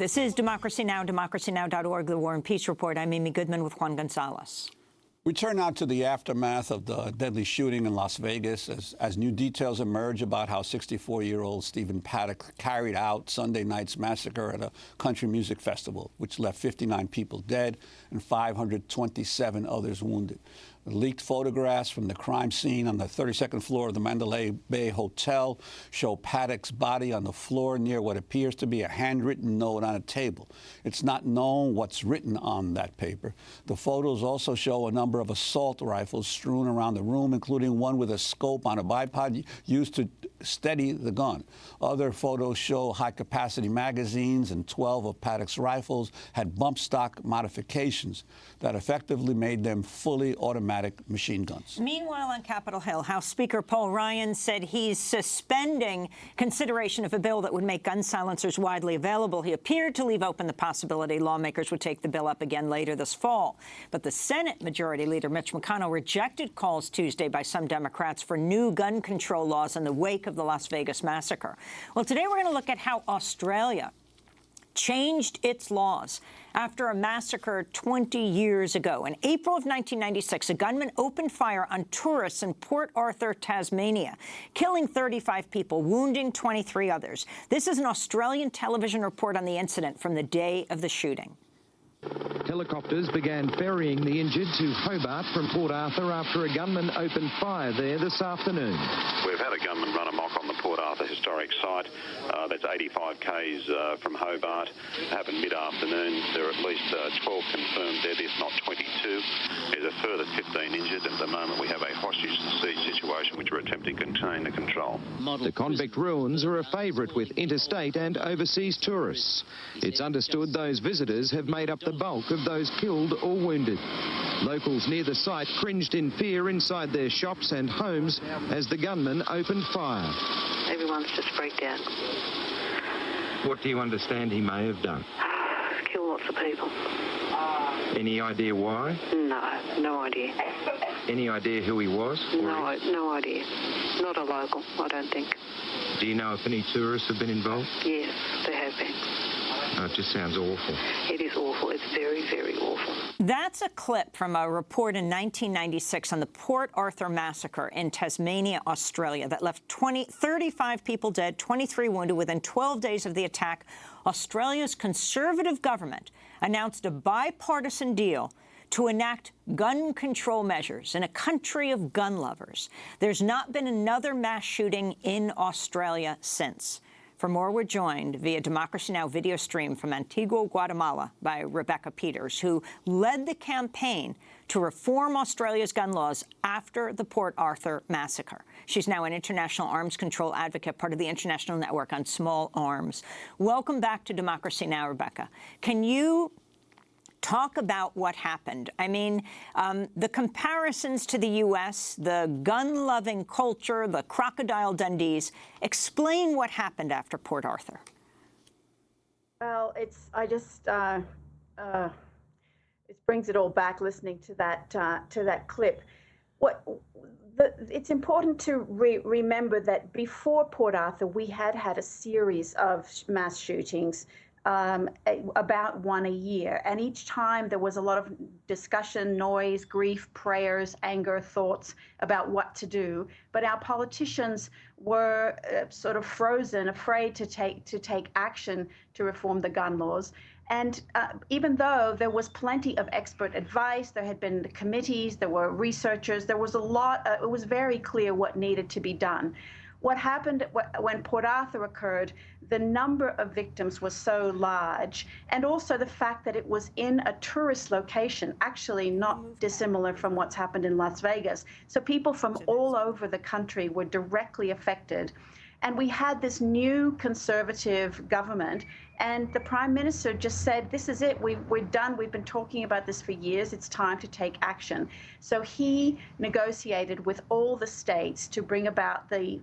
This is Democracy Now!, democracynow.org, The War and Peace Report. I'm Amy Goodman with Juan Gonzalez. We turn now to the aftermath of the deadly shooting in Las Vegas as new details emerge about how 64-year-old Stephen Paddock carried out Sunday night's massacre at a country music festival, which left 59 people dead and 527 others wounded. Leaked photographs from the crime scene on the 32nd floor of the Mandalay Bay Hotel show Paddock's body on the floor near what appears to be a handwritten note on a table. It's not known what's written on that paper. The photos also show a number of assault rifles strewn around the room, including one with a scope on a bipod used to steady the gun. Other photos show high-capacity magazines, and 12 of Paddock's rifles had bump stock modifications that effectively made them fully automatic machine guns. Meanwhile, on Capitol Hill, House Speaker Paul Ryan said he's suspending consideration of a bill that would make gun silencers widely available. He appeared to leave open the possibility lawmakers would take the bill up again later this fall. But the Senate Majority Leader Mitch McConnell rejected calls Tuesday by some Democrats for new gun control laws in the wake of the Las Vegas massacre. Well, today we're going to look at how Australia changed its laws after a massacre 20 years ago. In April of 1996, a gunman opened fire on tourists in Port Arthur, Tasmania, killing 35 people, wounding 23 others. This is an Australian television report on the incident from the day of the shooting. Helicopters began ferrying the injured to Hobart from Port Arthur after a gunman opened fire there this afternoon. We've had a gunman run amok on the Port Arthur historic site. That's 85 k's from Hobart. It happened mid-afternoon. There are at least 12 confirmed dead, if not 22. There's a further 15 injured. At the moment, we have a hostage siege situation which we're attempting to contain and control. The convict ruins are a favourite with interstate and overseas tourists. It's understood those visitors have made up the bulk of those killed or wounded. Locals near the site cringed in fear inside their shops and homes as the gunman opened fire. Everyone's just freaked out. What do you understand he may have done? Kill lots of people. Any idea why? No idea. Any idea who he was? No idea. Not a local, I don't think. Do you know if any tourists have been involved? Yes, there have been. Oh, it just sounds awful. It is awful. It's very, very awful. That's a clip from a report in 1996 on the Port Arthur massacre in Tasmania, Australia, that left 35 people dead, 23 wounded. Within 12 days of the attack, Australia's Conservative government announced a bipartisan deal to enact gun control measures in a country of gun lovers. There's not been another mass shooting in Australia since. For more, we're joined via Democracy Now! Video stream from Antigua, Guatemala by Rebecca Peters, who led the campaign to reform Australia's gun laws after the Port Arthur massacre. She's now an international arms control advocate, part of the International Network on Small Arms. Welcome back to Democracy Now!, Rebecca. Can you talk about what happened? I mean, the comparisons to the U.S., the gun-loving culture, the Crocodile Dundees. Explain what happened after Port Arthur. Well, it brings it all back listening to that clip. It's important to remember that before Port Arthur, we had a series of mass shootings. About one a year. And each time there was a lot of discussion, noise, grief, prayers, anger, thoughts about what to do. But our politicians were sort of frozen, afraid to take action to reform the gun laws. And even though there was plenty of expert advice, there had been committees, there were researchers, there was a lot, it was very clear what needed to be done. What happened when Port Arthur occurred, the number of victims was so large, and also the fact that it was in a tourist location, actually not dissimilar from what's happened in Las Vegas. So people from all over the country were directly affected. And we had this new conservative government, and the Prime Minister just said, this is it, we're done, we've been talking about this for years, it's time to take action. So he negotiated with all the states to bring about the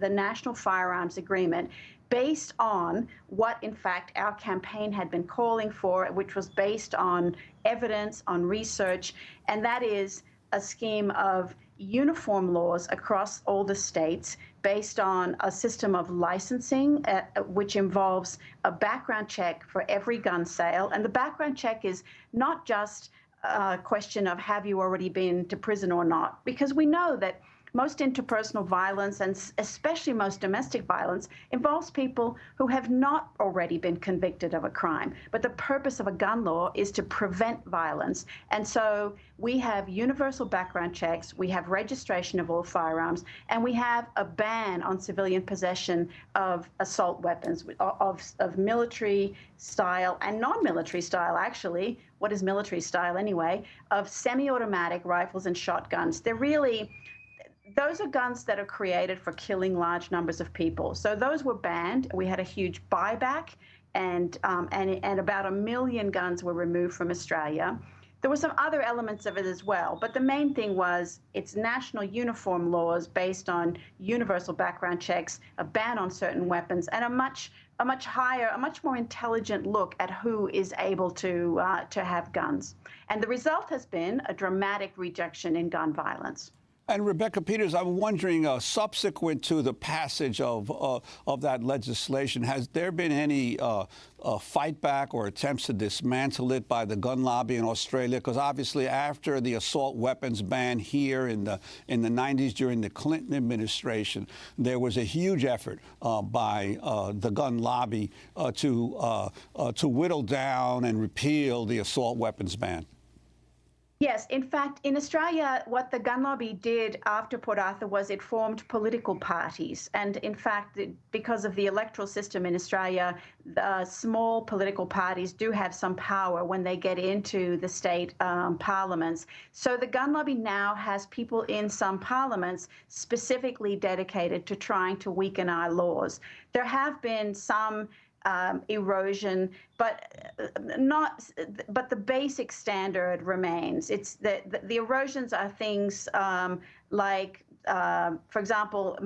National Firearms Agreement based on what, in fact, our campaign had been calling for, which was based on evidence, on research, and that is a scheme of uniform laws across all the states based on a system of licensing, which involves a background check for every gun sale. And the background check is not just a question of have you already been to prison or not, because we know that most interpersonal violence, and especially most domestic violence, involves people who have not already been convicted of a crime. But the purpose of a gun law is to prevent violence. And so we have universal background checks, we have registration of all firearms, and we have a ban on civilian possession of assault weapons, of military style and non-military style, actually. What is military style anyway? Of semi-automatic rifles and shotguns. Those are guns that are created for killing large numbers of people. So those were banned. We had a huge buyback, and about 1 million guns were removed from Australia. There were some other elements of it as well, but the main thing was it's national uniform laws based on universal background checks, a ban on certain weapons, and a much more intelligent look at who is able to have guns. And the result has been a dramatic reduction in gun violence. And Rebecca Peters, I'm wondering, subsequent to the passage of that legislation, has there been any fight back or attempts to dismantle it by the gun lobby in Australia? Because obviously, after the assault weapons ban here in the 90s during the Clinton administration, there was a huge effort by the gun lobby to whittle down and repeal the assault weapons ban. Yes, in fact, in Australia, what the gun lobby did after Port Arthur was it formed political parties. And in fact, because of the electoral system in Australia, the small political parties do have some power when they get into the state parliaments. So the gun lobby now has people in some parliaments specifically dedicated to trying to weaken our laws. There have been some erosion, but the basic standard remains. It's the erosions are things like, for example,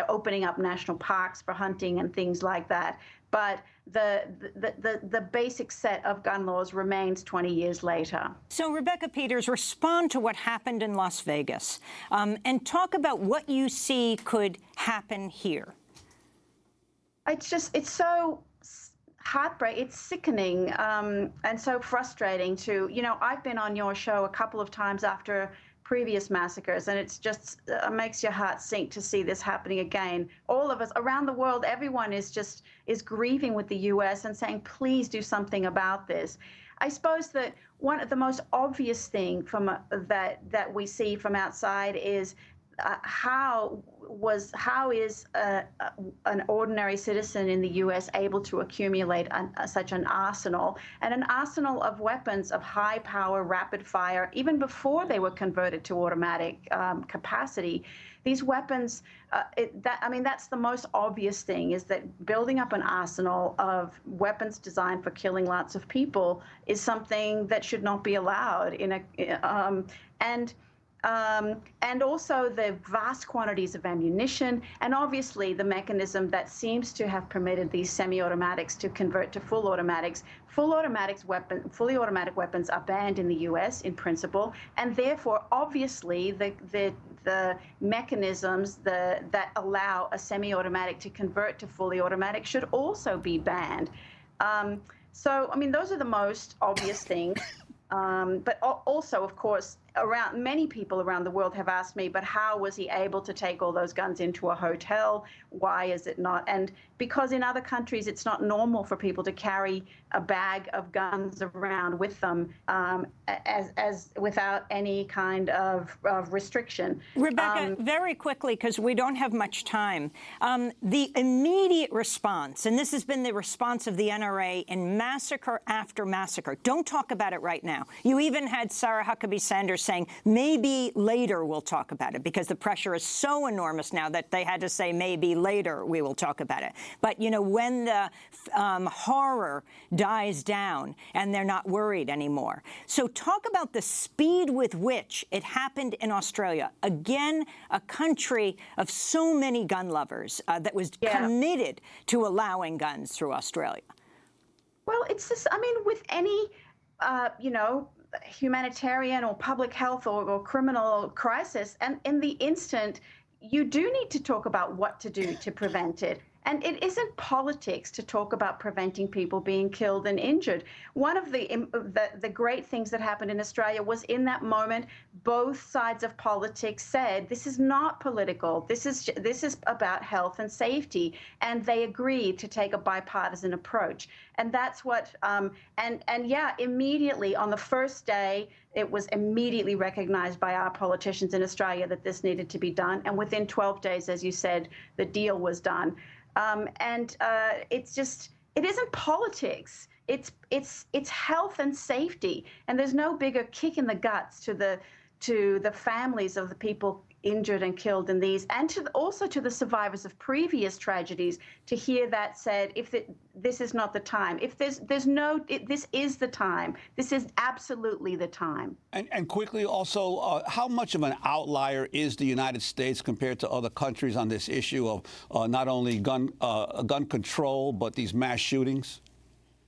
opening up national parks for hunting and things like that. But the basic set of gun laws remains 20 years later. So, Rebecca Peters, respond to what happened in Las Vegas and talk about what you see could happen here. It's so heartbreaking, it's sickening, and so frustrating to, I've been on your show a couple of times after previous massacres, and it's just makes your heart sink to see this happening again. All of us around the world, everyone is grieving with the U.S. and saying, please do something about this. I suppose that one of the most obvious thing that we see from outside is how is an ordinary citizen in the U.S. able to accumulate such an arsenal, and an arsenal of weapons of high power, rapid fire, even before they were converted to automatic capacity. These weapons, that's the most obvious thing, is that building up an arsenal of weapons designed for killing lots of people is something that should not be allowed and also the vast quantities of ammunition, and obviously the mechanism that seems to have permitted these semi-automatics to convert to full automatics. Fully automatic weapons are banned in the U.S. in principle, and therefore, obviously, the mechanisms that allow a semi-automatic to convert to fully automatic should also be banned. Those are the most obvious things. But also, of course, many people around the world have asked me, but how was he able to take all those guns into a hotel? Why is it not? And because in other countries, it's not normal for people to carry a bag of guns around with them as without any kind of restriction. Rebecca, very quickly, because we don't have much time, the immediate response, and this has been the response of the NRA in massacre after massacre. Don't talk about it right now. You even had Sarah Huckabee Sanders saying, maybe later we'll talk about it, because the pressure is so enormous now that they had to say maybe later we will talk about it. But, when the horror dies down and they're not worried anymore. So talk about the speed with which it happened in Australia. Again, a country of so many gun lovers that was committed to allowing guns through Australia. Well, it's just, with any, humanitarian or public health or criminal crisis, and in the instant, you do need to talk about what to do to prevent it. And it isn't politics to talk about preventing people being killed and injured. One of the great things that happened in Australia was in that moment, both sides of politics said, this is not political. This is about health and safety. And they agreed to take a bipartisan approach. And that's what, and yeah, immediately on the first day, it was immediately recognized by our politicians in Australia that this needed to be done. And within 12 days, as you said, the deal was done. It's just, it isn't politics. It's health and safety, and there's no bigger kick in the guts to the families of the people injured and killed in these, and also to the survivors of previous tragedies, to hear that said, this is not the time. If this is the time. This is absolutely the time. And quickly also, how much of an outlier is the United States compared to other countries on this issue of not only gun control, but these mass shootings?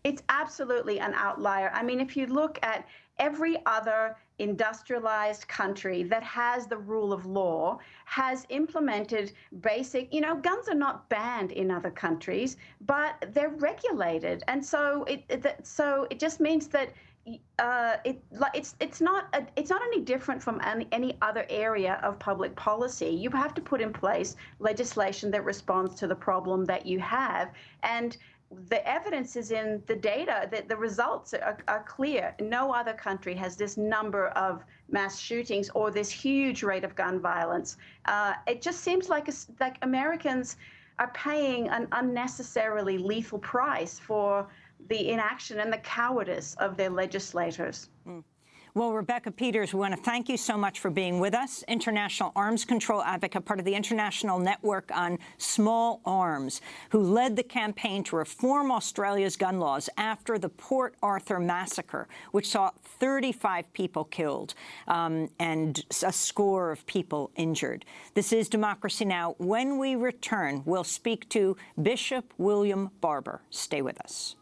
It's absolutely an outlier. I mean, if you look at every other industrialized country that has the rule of law has implemented basic, guns are not banned in other countries, but they're regulated. And so it just means that it's not any different from any other area of public policy. You have to put in place legislation that responds to the problem that you have. And the evidence is in the data, that the results are clear. No other country has this number of mass shootings or this huge rate of gun violence. It just seems like Americans are paying an unnecessarily lethal price for the inaction and the cowardice of their legislators. Well, Rebecca Peters, we want to thank you so much for being with us. International arms control advocate, part of the International Network on Small Arms, who led the campaign to reform Australia's gun laws after the Port Arthur massacre, which saw 35 people killed and a score of people injured. This is Democracy Now! When we return, we'll speak to Bishop William Barber. Stay with us.